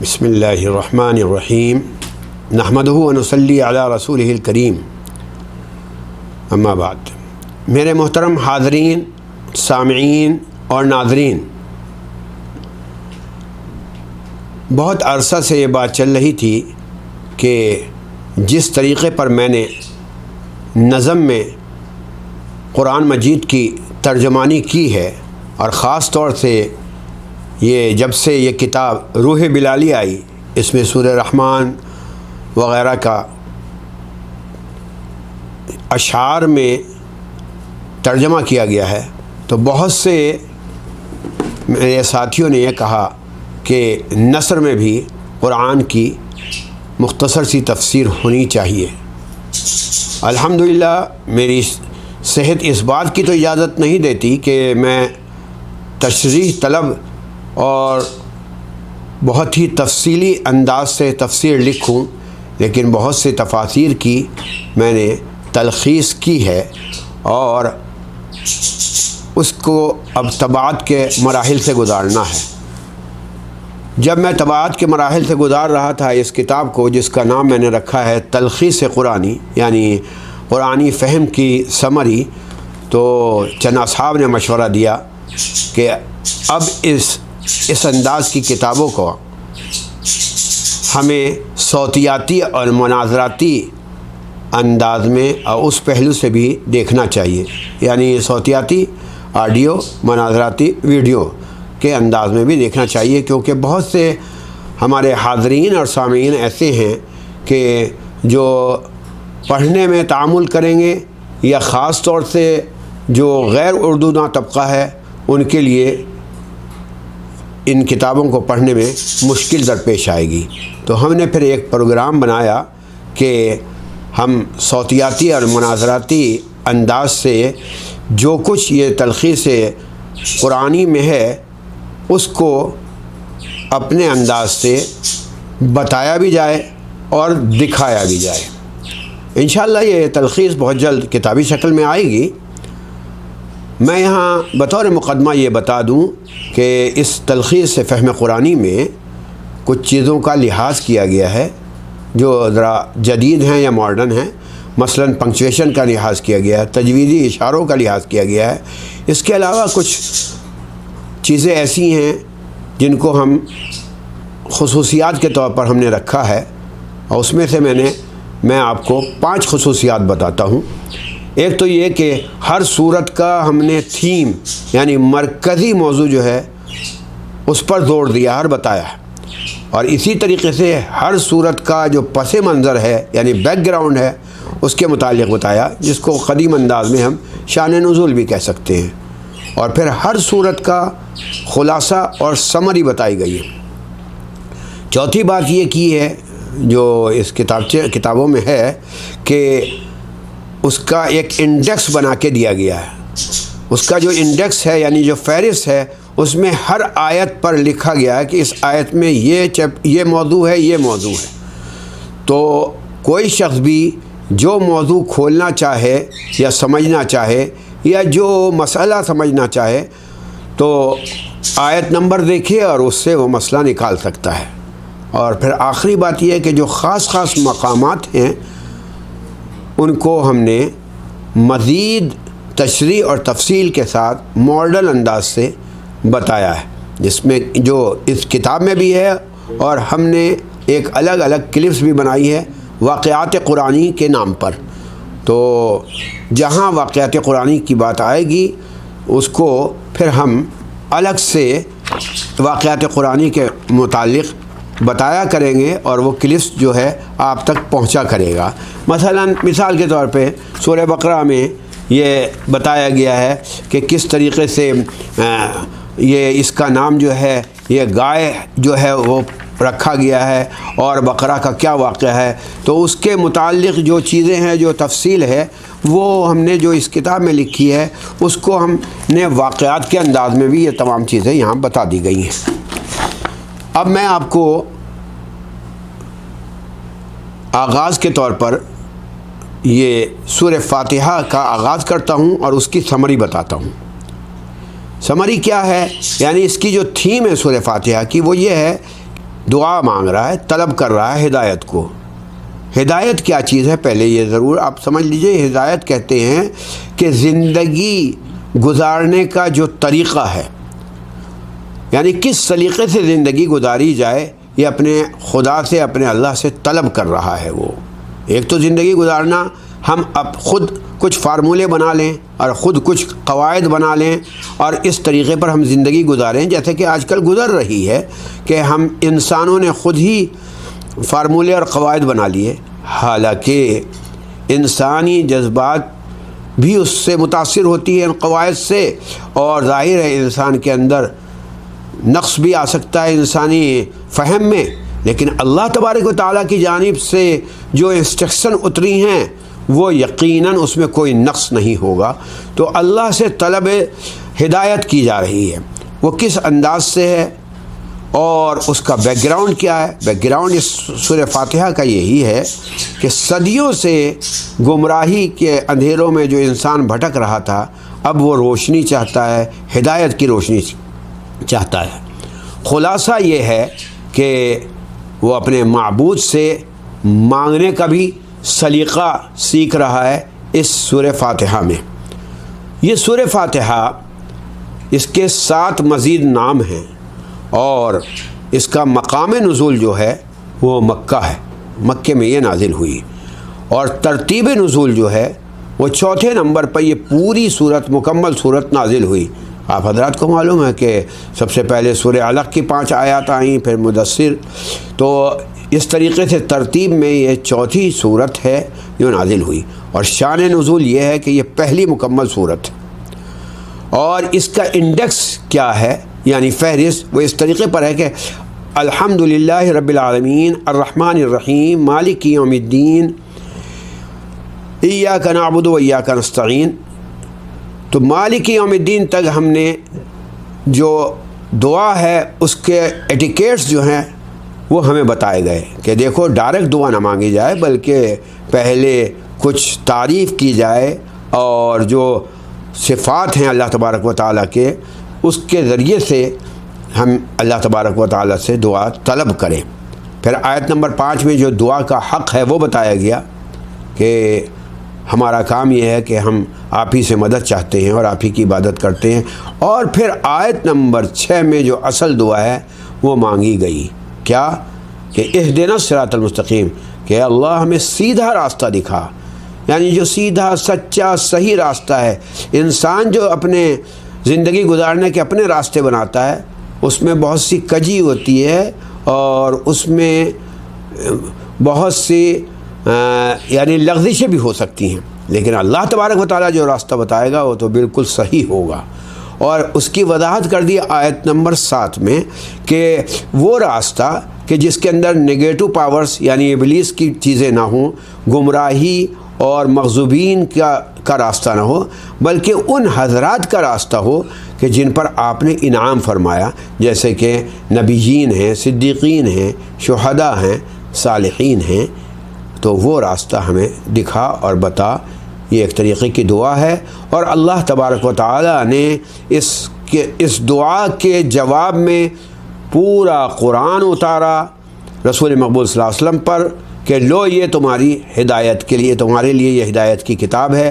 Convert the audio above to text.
بسم اللہ الرحمن الرحیم نحمدہ و نصلی علی رسولہ الکریم اما بعد۔ میرے محترم حاضرین، سامعین اور ناظرین، بہت عرصہ سے یہ بات چل رہی تھی کہ جس طریقے پر میں نے نظم میں قرآن مجید کی ترجمانی کی ہے، اور خاص طور سے یہ جب سے یہ کتاب روح بلالی آئی، اس میں سورہ رحمان وغیرہ کا اشعار میں ترجمہ کیا گیا ہے، تو بہت سے میرے ساتھیوں نے یہ کہا کہ نثر میں بھی قرآن کی مختصر سی تفسیر ہونی چاہیے۔ الحمدللہ میری صحت اس بات کی تو اجازت نہیں دیتی کہ میں تشریح طلب اور بہت ہی تفصیلی انداز سے تفسیر لکھوں، لیکن بہت سے تفاسیر کی میں نے تلخیص کی ہے، اور اس کو اب طباعت کے مراحل سے گزارنا ہے۔ جب میں طباعت کے مراحل سے گزار رہا تھا اس کتاب کو، جس کا نام میں نے رکھا ہے تلخیص قرآنی، یعنی قرآنی فہم کی سمری، تو چند اصحاب نے مشورہ دیا کہ اب اس انداز کی کتابوں کو ہمیں صوتیاتی اور مناظراتی انداز میں اور اس پہلو سے بھی دیکھنا چاہیے، یعنی صوتیاتی آڈیو، مناظراتی ویڈیو کے انداز میں بھی دیکھنا چاہیے، کیونکہ بہت سے ہمارے حاضرین اور سامعین ایسے ہیں کہ جو پڑھنے میں تعامل کریں گے، یا خاص طور سے جو غیر اردو داں طبقہ ہے، ان کے لیے ان کتابوں کو پڑھنے میں مشکل درپیش آئے گی۔ تو ہم نے پھر ایک پروگرام بنایا کہ ہم صوتیاتی اور مناظراتی انداز سے جو کچھ یہ تلخیص قرآنی میں ہے، اس کو اپنے انداز سے بتایا بھی جائے اور دکھایا بھی جائے۔ انشاءاللہ یہ تلخیص بہت جلد کتابی شکل میں آئے گی۔ میں یہاں بطور مقدمہ یہ بتا دوں کہ اس تلخیص سے فہم قرآنی میں کچھ چیزوں کا لحاظ کیا گیا ہے جو ذرا جدید ہیں یا ماڈرن ہیں۔ مثلا پنکچویشن کا لحاظ کیا گیا ہے، تجویدی اشاروں کا لحاظ کیا گیا ہے۔ اس کے علاوہ کچھ چیزیں ایسی ہیں جن کو ہم خصوصیات کے طور پر ہم نے رکھا ہے، اور اس میں سے میں آپ کو 5 خصوصیات بتاتا ہوں۔ ایک تو یہ کہ ہر صورت کا ہم نے تھیم، یعنی مرکزی موضوع جو ہے اس پر زور دیا اور بتایا ہے، اور اسی طریقے سے ہر صورت کا جو پس منظر ہے، یعنی بیک گراؤنڈ ہے، اس کے متعلق بتایا، جس کو قدیم انداز میں ہم شان نزول بھی کہہ سکتے ہیں۔ اور پھر ہر صورت کا خلاصہ اور سمری بتائی گئی ہے۔ چوتھی بات یہ کی ہے جو اس کتابوں میں ہے کہ اس کا ایک انڈیکس بنا کے دیا گیا ہے۔ اس کا جو انڈیکس ہے، یعنی جو فہرست ہے، اس میں ہر آیت پر لکھا گیا ہے کہ اس آیت میں یہ موضوع ہے، یہ موضوع ہے۔ تو کوئی شخص بھی جو موضوع کھولنا چاہے یا سمجھنا چاہے، یا جو مسئلہ سمجھنا چاہے، تو آیت نمبر دیکھے اور اس سے وہ مسئلہ نکال سکتا ہے۔ اور پھر آخری بات یہ ہے کہ جو خاص مقامات ہیں، ان کو ہم نے مزید تشریح اور تفصیل کے ساتھ ماڈرن انداز سے بتایا ہے، جس میں جو اس کتاب میں بھی ہے، اور ہم نے ایک الگ الگ کلپس بھی بنائی ہے واقعات قرآنی کے نام پر۔ تو جہاں واقعات قرآنی کی بات آئے گی، اس کو پھر ہم الگ سے واقعات قرآنی کے متعلق بتایا کریں گے، اور وہ کلپس جو ہے آپ تک پہنچا کرے گا۔ مثال کے طور پہ سورہ بقرہ میں یہ بتایا گیا ہے کہ کس طریقے سے یہ اس کا نام جو ہے، یہ گائے جو ہے وہ رکھا گیا ہے، اور بقرہ کا کیا واقعہ ہے۔ تو اس کے متعلق جو چیزیں ہیں، جو تفصیل ہے، وہ ہم نے جو اس کتاب میں لکھی ہے، اس کو ہم نے واقعات کے انداز میں بھی یہ تمام چیزیں یہاں بتا دی گئی ہیں۔ اب میں آپ کو آغاز کے طور پر یہ سورہ فاتحہ کا آغاز کرتا ہوں اور اس کی سمری بتاتا ہوں۔ سمری کیا ہے؟ یعنی اس کی جو تھیم ہے سورہ فاتحہ کی، وہ یہ ہے دعا مانگ رہا ہے، طلب کر رہا ہے ہدایت کو۔ ہدایت کیا چیز ہے پہلے یہ ضرور آپ سمجھ لیجئے۔ ہدایت کہتے ہیں کہ زندگی گزارنے کا جو طریقہ ہے، یعنی کس طریقے سے زندگی گزاری جائے، یہ اپنے خدا سے، اپنے اللہ سے طلب کر رہا ہے وہ۔ ایک تو زندگی گزارنا، ہم اب خود کچھ فارمولے بنا لیں اور خود کچھ قواعد بنا لیں اور اس طریقے پر ہم زندگی گزاریں، جیسے کہ آج کل گزر رہی ہے کہ ہم انسانوں نے خود ہی فارمولے اور قواعد بنا لیے، حالانکہ انسانی جذبات بھی اس سے متاثر ہوتی ہے ان قواعد سے، اور ظاہر ہے انسان کے اندر نقص بھی آ سکتا ہے انسانی فہم میں، لیکن اللہ تبارک و تعالیٰ کی جانب سے جو انسٹرکشن اتری ہیں وہ یقیناً اس میں کوئی نقص نہیں ہوگا۔ تو اللہ سے طلب ہدایت کی جا رہی ہے، وہ کس انداز سے ہے اور اس کا بیک گراؤنڈ کیا ہے؟ بیک گراؤنڈ اس سورہ فاتحہ کا یہی ہے کہ صدیوں سے گمراہی کے اندھیروں میں جو انسان بھٹک رہا تھا، اب وہ روشنی چاہتا ہے، ہدایت کی روشنی چاہتا ہے۔ خلاصہ یہ ہے کہ وہ اپنے معبود سے مانگنے کا بھی سلیقہ سیکھ رہا ہے اس سورہ فاتحہ میں۔ یہ سورہ فاتحہ، اس کے 7 مزید نام ہیں، اور اس کا مقام نزول جو ہے وہ مکہ ہے، مکے میں یہ نازل ہوئی، اور ترتیب نزول جو ہے وہ 4 نمبر پر یہ پوری صورت، مکمل صورت نازل ہوئی۔ آپ حضرات کو معلوم ہے کہ سب سے پہلے سورہ علق کی 5 آیات آئیں، پھر مدثر، تو اس طریقے سے ترتیب میں یہ 4تھی صورت ہے جو نازل ہوئی، اور شان نزول یہ ہے کہ یہ پہلی مکمل صورت ہے۔ اور اس کا انڈیکس کیا ہے، یعنی فہرست، وہ اس طریقے پر ہے کہ الحمدللہ رب العالمین الرحمن الرحیم مالک یوم الدین ایاک نعبد و ایاک نستعین۔ تو مالک یوم الدین تک ہم نے جو دعا ہے اس کے ایٹیکیٹس جو ہیں وہ ہمیں بتائے گئے کہ دیکھو ڈائریکٹ دعا نہ مانگی جائے، بلکہ پہلے کچھ تعریف کی جائے اور جو صفات ہیں اللہ تبارک و تعالیٰ کے، اس کے ذریعے سے ہم اللہ تبارک و تعالیٰ سے دعا طلب کریں۔ پھر آیت نمبر 5 میں جو دعا کا حق ہے وہ بتایا گیا کہ ہمارا کام یہ ہے کہ ہم آپ ہی سے مدد چاہتے ہیں اور آپ ہی کی عبادت کرتے ہیں۔ اور پھر آیت نمبر 6 میں جو اصل دعا ہے وہ مانگی گئی، کیا کہ اہدنا الصراط المستقیم، کہ اللہ ہمیں سیدھا راستہ دکھا، یعنی جو سیدھا سچا صحیح راستہ ہے۔ انسان جو اپنے زندگی گزارنے کے اپنے راستے بناتا ہے، اس میں بہت سی کجی ہوتی ہے اور اس میں بہت سی یعنی لغزشیں بھی ہو سکتی ہیں، لیکن اللہ تبارک و تعالیٰ جو راستہ بتائے گا وہ تو بالکل صحیح ہوگا۔ اور اس کی وضاحت کر دی آیت نمبر 7 میں کہ وہ راستہ کہ جس کے اندر نگیٹو پاورز یعنی ابلیس کی چیزیں نہ ہوں، گمراہی اور مغضوبین کا راستہ نہ ہو، بلکہ ان حضرات کا راستہ ہو کہ جن پر آپ نے انعام فرمایا، جیسے کہ نبیین ہیں، صدیقین ہیں، شہداء ہیں، صالحین ہیں۔ تو وہ راستہ ہمیں دکھا اور بتا، یہ ایک طریقے کی دعا ہے۔ اور اللہ تبارک و تعالیٰ نے اس دعا کے جواب میں پورا قرآن اتارا رسول مقبول صلی اللہ علیہ وسلم پر کہ لو یہ تمہاری ہدایت کے لیے، تمہارے لیے یہ ہدایت کی کتاب ہے۔